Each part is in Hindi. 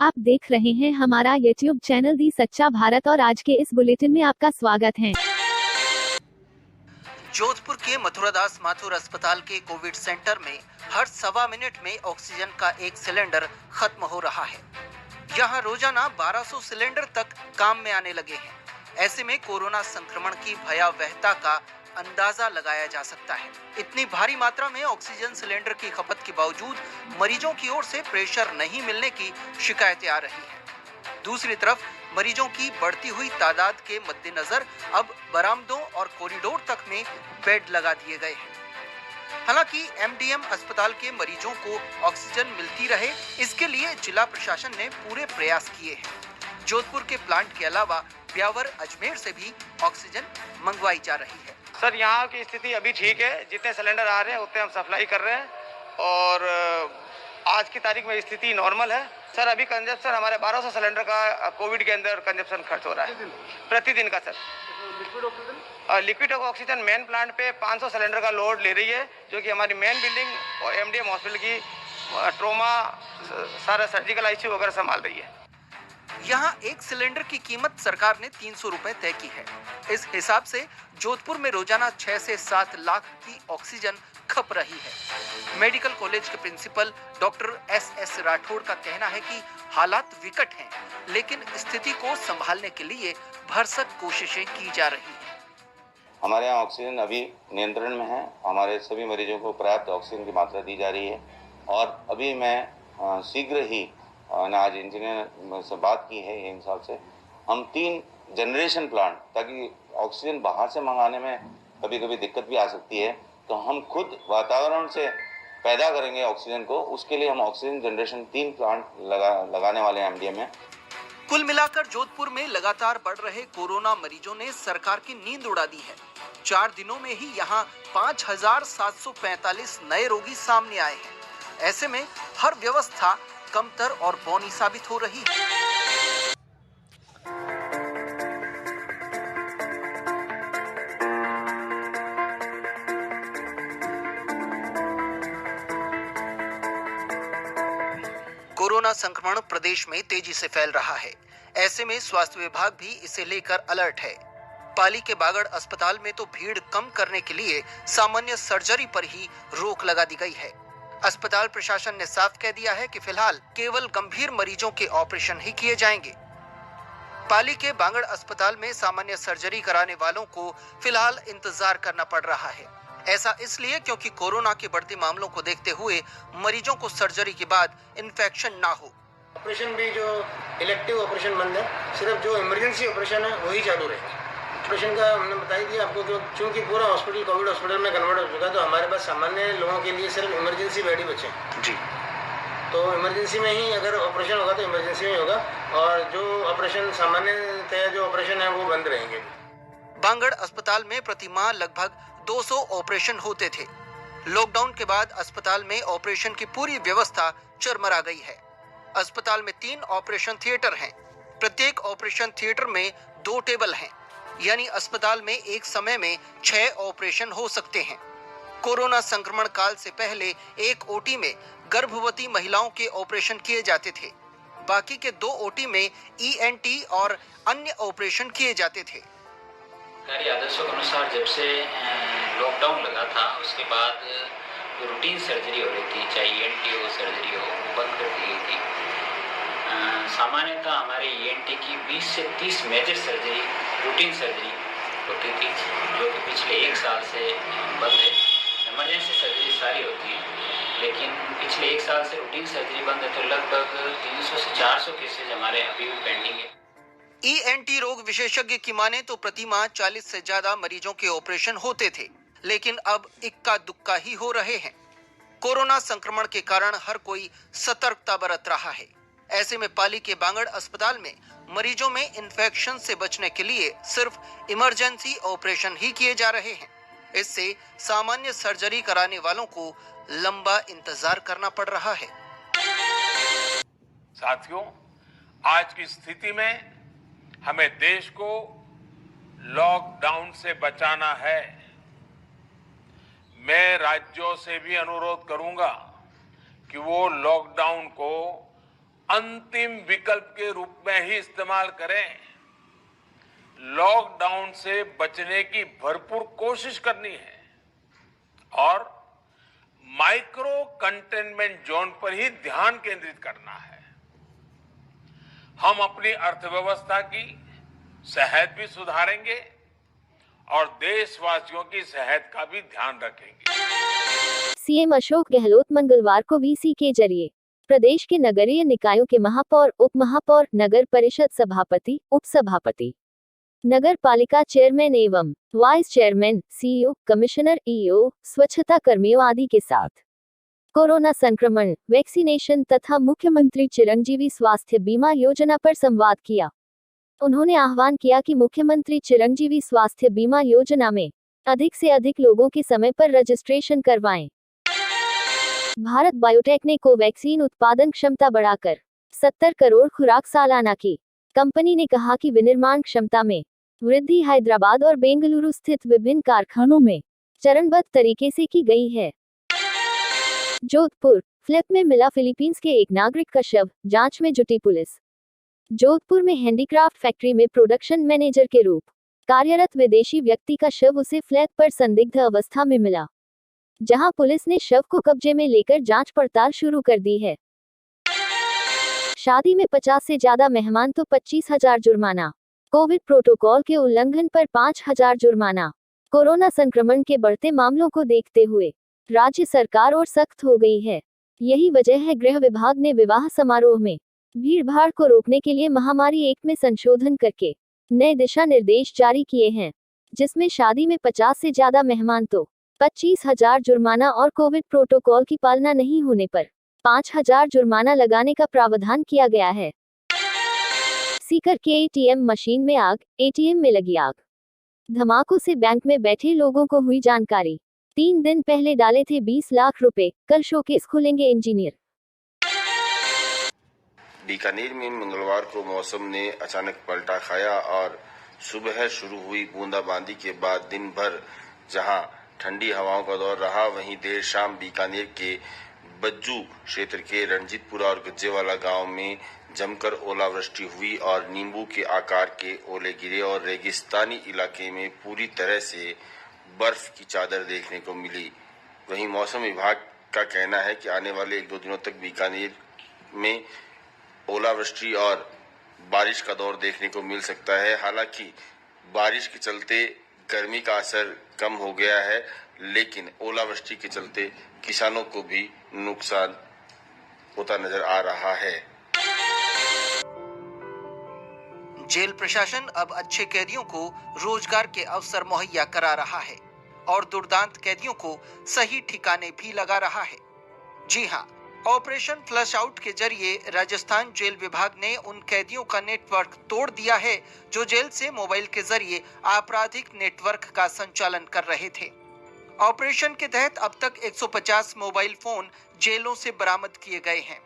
आप देख रहे हैं हमारा YouTube चैनल दी सच्चा भारत और आज के इस बुलेटिन में आपका स्वागत है। जोधपुर के मथुरादास माथुर अस्पताल के कोविड सेंटर में हर सवा मिनट में ऑक्सीजन का एक सिलेंडर खत्म हो रहा है। यहां रोजाना 1200 सिलेंडर तक काम में आने लगे हैं। ऐसे में कोरोना संक्रमण की भयावहता का अंदाजा लगाया जा सकता है। इतनी भारी मात्रा में ऑक्सीजन सिलेंडर की खपत के बावजूद मरीजों की ओर से प्रेशर नहीं मिलने की शिकायतें आ रही हैं। दूसरी तरफ मरीजों की बढ़ती हुई तादाद के मद्देनजर अब बरामदों और कॉरिडोर तक में बेड लगा दिए गए हैं। हालांकि एमडीएम अस्पताल के मरीजों को ऑक्सीजन मिलती रहे, इसके लिए जिला प्रशासन ने पूरे प्रयास किए हैं। जोधपुर के प्लांट के अलावा ब्यावर अजमेर से भी ऑक्सीजन मंगवाई जा रही है। सर, यहाँ की स्थिति अभी ठीक है। जितने सिलेंडर आ रहे हैं उतने हम सप्लाई कर रहे हैं और आज की तारीख में स्थिति नॉर्मल है। सर, अभी कंजप्शन हमारे 1200 सिलेंडर का कोविड के अंदर कंजप्शन खर्च हो रहा है प्रतिदिन का। Sir, liquid oxygen main plant पे 500 सिलेंडर का लोड ले रही है, जो कि हमारी मेन बिल्डिंग और एमडीएम हॉस्पिटल की ट्रोमा सारा सर्जिकल आईसीयू वगैरह संभाल रही है। यहाँ एक सिलेंडर की कीमत सरकार ने 300 रुपए तय की है। इस हिसाब से जोधपुर में रोजाना 6 से 7 लाख की ऑक्सीजन खप रही है। मेडिकल कॉलेज के प्रिंसिपल डॉक्टर एस राठौड़ का कहना है कि हालात विकट हैं, लेकिन स्थिति को संभालने के लिए भरसक कोशिशें की जा रही हैं। हमारे यहाँ ऑक्सीजन अभी नियंत्रण में है। हमारे सभी मरीजों को पर्याप्त ऑक्सीजन की मात्रा दी जा रही है और अभी मैं शीघ्र ही आज इंजीनियर से बात की है, इन हिसाब से हम 3 जनरेशन प्लांट, ताकि ऑक्सीजन बाहर से मंगाने में कभी कभी दिक्कत भी आ सकती है, तो हम खुद वातावरण से पैदा करेंगे ऑक्सीजन को। उसके लिए हम ऑक्सीजन जनरेशन 3 प्लांट लगाने वाले हैं एमडीएम में। कुल मिलाकर जोधपुर में लगातार बढ़ रहे कोरोना मरीजों ने सरकार की नींद उड़ा दी है। 4 दिनों में ही यहाँ 5745 नए रोगी सामने आए हैं। ऐसे में हर व्यवस्था कमतर और बौनी साबित हो रही है। कोरोना संक्रमण प्रदेश में तेजी से फैल रहा है। ऐसे में स्वास्थ्य विभाग भी इसे लेकर अलर्ट है। पाली के बागड़ अस्पताल में तो भीड़ कम करने के लिए सामान्य सर्जरी पर ही रोक लगा दी गई है। अस्पताल प्रशासन ने साफ कह दिया है कि फिलहाल केवल गंभीर मरीजों के ऑपरेशन ही किए जाएंगे। पाली के बागड़ अस्पताल में सामान्य सर्जरी कराने वालों को फिलहाल इंतजार करना पड़ रहा है। ऐसा इसलिए क्योंकि कोरोना के बढ़ते मामलों को देखते हुए मरीजों को सर्जरी के बाद इन्फेक्शन ना हो। ऑपरेशन भी जो इलेक्टिव ऑपरेशन बंद है, सिर्फ जो इमरजेंसी ऑपरेशन है वही चालू रहेगा। ऑपरेशन का हमने बताई दिया आपको, क्योंकि पूरा हॉस्पिटल कोविड हॉस्पिटल में कन्वर्ट हो चुका है, तो हमारे पास सामान्य लोगों के लिए सिर्फ इमरजेंसी बेड ही बचे हैं जी। तो इमरजेंसी में ही अगर ऑपरेशन होगा तो इमरजेंसी में होगा, और जो ऑपरेशन सामान्यतः जो ऑपरेशन है वो बंद रहेंगे। बांगड़ अस्पताल में प्रति माह लगभग 200 ऑपरेशन होते थे। लॉकडाउन के बाद अस्पताल में ऑपरेशन की पूरी व्यवस्था चरमरा गई है। अस्पताल में 3 ऑपरेशन थिएटर हैं। प्रत्येक ऑपरेशन थिएटर में 2 टेबल हैं, यानी अस्पताल में एक समय में 6 ऑपरेशन हो सकते हैं। कोरोना संक्रमण काल से पहले एक ओटी में गर्भवती महिलाओं के ऑपरेशन किए जाते थे। बाकी के 2 ओटी में ईएनटी और अन्य ऑपरेशन किए जाते थे। सरकारी आदेशों के अनुसार जब से लॉकडाउन लगा था, उसके बाद जो रूटीन सर्जरी हो रही थी, चाहे ईएनटी हो सर्जरी हो, वो बंद कर दी गई थी। सामान्यतः हमारे ईएनटी की 20 से 30 मेजर सर्जरी, रूटीन सर्जरी होती थी, जो कि पिछले 1 साल से बंद है। इमरजेंसी सर्जरी सारी होती है, लेकिन पिछले 1 साल से रूटीन सर्जरी बंद है, तो लगभग 300 से 400 केसेज हमारे अभी भी पेंडिंग है। ईएनटी रोग विशेषज्ञ की माने तो प्रति माह 40 से ज्यादा मरीजों के ऑपरेशन होते थे, लेकिन अब इक्का दुक्का ही हो रहे हैं। कोरोना संक्रमण के कारण हर कोई सतर्कता बरत रहा है। ऐसे में पाली के बांगड़ अस्पताल में मरीजों में इन्फेक्शन से बचने के लिए सिर्फ इमरजेंसी ऑपरेशन ही किए जा रहे हैं। इससे सामान्य सर्जरी कराने वालों को लंबा इंतजार करना पड़ रहा है। साथियों, आज की स्थिति में हमें देश को लॉकडाउन से बचाना है। मैं राज्यों से भी अनुरोध करूंगा कि वो लॉकडाउन को अंतिम विकल्प के रूप में ही इस्तेमाल करें। लॉकडाउन से बचने की भरपूर कोशिश करनी है और माइक्रो कंटेनमेंट जोन पर ही ध्यान केंद्रित करना है। हम अपनी अर्थव्यवस्था की सेहत भी सुधारेंगे और देशवासियों की सेहत का भी ध्यान रखेंगे। सीएम अशोक गहलोत मंगलवार को वीसी के जरिए प्रदेश के नगरीय निकायों के महापौर, उप महापौर, नगर परिषद सभापति, उप सभापति, नगर पालिका चेयरमैन एवं vice chairman, CEO, commissioner, EO, स्वच्छता कर्मियों आदि के साथ कोरोना संक्रमण, वैक्सीनेशन तथा मुख्यमंत्री चिरंजीवी स्वास्थ्य बीमा योजना पर संवाद किया। उन्होंने आह्वान किया कि मुख्यमंत्री चिरंजीवी स्वास्थ्य बीमा योजना में अधिक से अधिक लोगों के समय पर रजिस्ट्रेशन करवाएं। भारत बायोटेक ने कोवैक्सीन उत्पादन क्षमता बढ़ाकर 70 करोड़ खुराक सालाना की। कंपनी ने कहा कि विनिर्माण क्षमता में वृद्धि हैदराबाद और बेंगलुरु स्थित विभिन्न कारखानों में चरणबद्ध तरीके से की गई है। जोधपुर फ्लैट में मिला फिलीपींस के एक नागरिक का शव, जांच में जुटी पुलिस। जोधपुर में हैंडीक्राफ्ट फैक्ट्री में प्रोडक्शन मैनेजर के रूप कार्यरत विदेशी व्यक्ति का शव उसे फ्लैट पर संदिग्ध अवस्था में मिला, जहां पुलिस ने शव को कब्जे में लेकर जांच पड़ताल शुरू कर दी है। शादी में 50 से ज्यादा मेहमान तो 25,000 जुर्माना। कोविड प्रोटोकॉल के उल्लंघन पर 5,000 जुर्माना। कोरोना संक्रमण के बढ़ते मामलों को देखते हुए राज्य सरकार और सख्त हो गई है। यही वजह है गृह विभाग ने विवाह समारोह में भीड़भाड़ को रोकने के लिए महामारी एक्ट में संशोधन करके नए दिशा निर्देश जारी किए हैं, जिसमें शादी में 50 से ज्यादा मेहमान तो 25,000 जुर्माना और कोविड प्रोटोकॉल की पालना नहीं होने पर 5,000 जुर्माना लगाने का प्रावधान किया गया है। सीकर के एटीएम मशीन में आग, एटीएम में लगी आग। धमाकों से बैंक में बैठे लोगों को हुई जानकारी। 3 दिन पहले डाले थे 20 लाख रुपए, कल शोकेस खोलेंगे इंजीनियर। बीकानेर में मंगलवार को मौसम ने अचानक पलटा खाया और सुबह शुरू हुई बूंदाबांदी के बाद दिन भर जहां ठंडी हवाओं का दौर रहा, वहीं देर शाम बीकानेर के बज्जू क्षेत्र के रणजीतपुरा और गज्जेवाला गांव में जमकर ओलावृष्टि हुई और नींबू के आकार के ओले गिरे और रेगिस्तानी इलाके में पूरी तरह से बर्फ की चादर देखने को मिली। वहीं मौसम विभाग का कहना है कि आने वाले 1-2 दिनों तक बीकानेर में ओलावृष्टि और बारिश का दौर देखने को मिल सकता है। हालांकि बारिश के चलते गर्मी का असर कम हो गया है, लेकिन ओलावृष्टि के चलते किसानों को भी नुकसान होता नजर आ रहा है। जेल प्रशासन अब अच्छे कैदियों को रोजगार के अवसर मुहैया करा रहा है और दुर्दांत कैदियों को सही ठिकाने भी लगा रहा है। जी हां, ऑपरेशन फ्लश आउट के जरिए राजस्थान जेल विभाग ने उन कैदियों का नेटवर्क तोड़ दिया है जो जेल से मोबाइल के जरिए आपराधिक नेटवर्क का संचालन कर रहे थे। ऑपरेशन के तहत अब तक 150 मोबाइल फोन जेलों से बरामद किए गए हैं।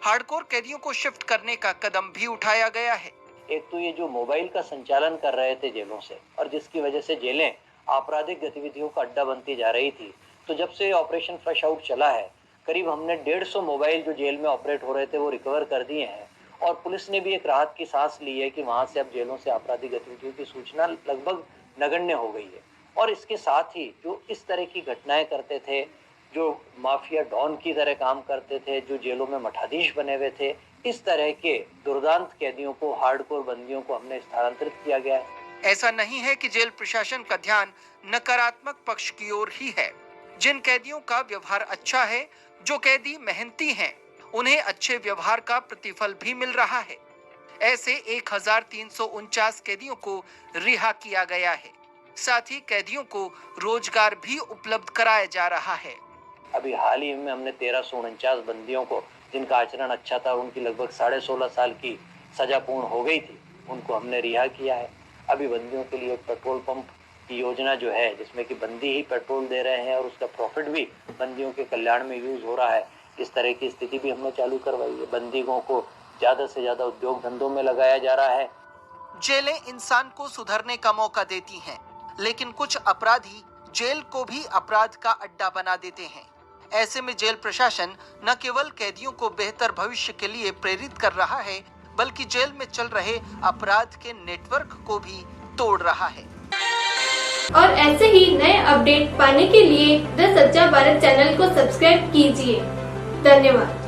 हार्डकोर कैदियों को शिफ्ट करने का कदम भी उठाया गया है। एक तो ये जो मोबाइल का संचालन कर रहे थे जेलों से, और जिसकी वजह से जेलें आपराधिक गतिविधियों का अड्डा बनती जा रही थी, तो जब से ऑपरेशन फ्लश आउट चला है, करीब हमने 150 मोबाइल जो जेल में ऑपरेट हो रहे थे वो रिकवर कर दिए हैं। और पुलिस ने भी एक राहत की सांस ली है कि वहां से अब जेलों से आपराधिक गतिविधियों की सूचना लगभग नगण्य हो गई है। और इसके साथ ही जो इस तरह की घटनाएं करते थे, जो माफिया डॉन की तरह काम करते थे, जो जेलों में मठाधीश बने हुए थे, इस तरह के दुर्दांत कैदियों को, हार्डकोर बंदियों को हमने स्थानांतरित किया गया है। ऐसा नहीं है कि जेल प्रशासन का ध्यान नकारात्मक पक्ष की ओर ही है। जिन कैदियों का व्यवहार अच्छा है, जो कैदी मेहनती हैं, उन्हें अच्छे व्यवहार का प्रतिफल भी मिल रहा है। ऐसे 1349 कैदियों को रिहा किया गया है। साथ ही कैदियों को रोजगार भी उपलब्ध कराया जा रहा है। अभी हाल ही में हमने 1349 बंदियों को, जिनका आचरण अच्छा था, उनकी लगभग 16.5 साल की सजा पूर्ण हो गई थी, उनको हमने रिहा किया है। अभी बंदियों के लिए पेट्रोल पंप की योजना जो है, जिसमें कि बंदी ही पेट्रोल दे रहे हैं और उसका प्रॉफिट भी बंदियों के कल्याण में यूज हो रहा है, इस तरह की स्थिति भी हमने चालू करवाई है। बंदियों को ज्यादा से ज्यादा उद्योग धंधों में लगाया जा रहा है। जेलें इंसान को सुधरने का मौका देती हैं, लेकिन कुछ अपराधी जेल को भी अपराध का अड्डा बना देते हैं। ऐसे में जेल प्रशासन न केवल कैदियों को बेहतर भविष्य के लिए प्रेरित कर रहा है, बल्कि जेल में चल रहे अपराध के नेटवर्क को भी तोड़ रहा है। और ऐसे ही नए अपडेट पाने के लिए द सच्चा भारत चैनल को सब्सक्राइब कीजिए। धन्यवाद।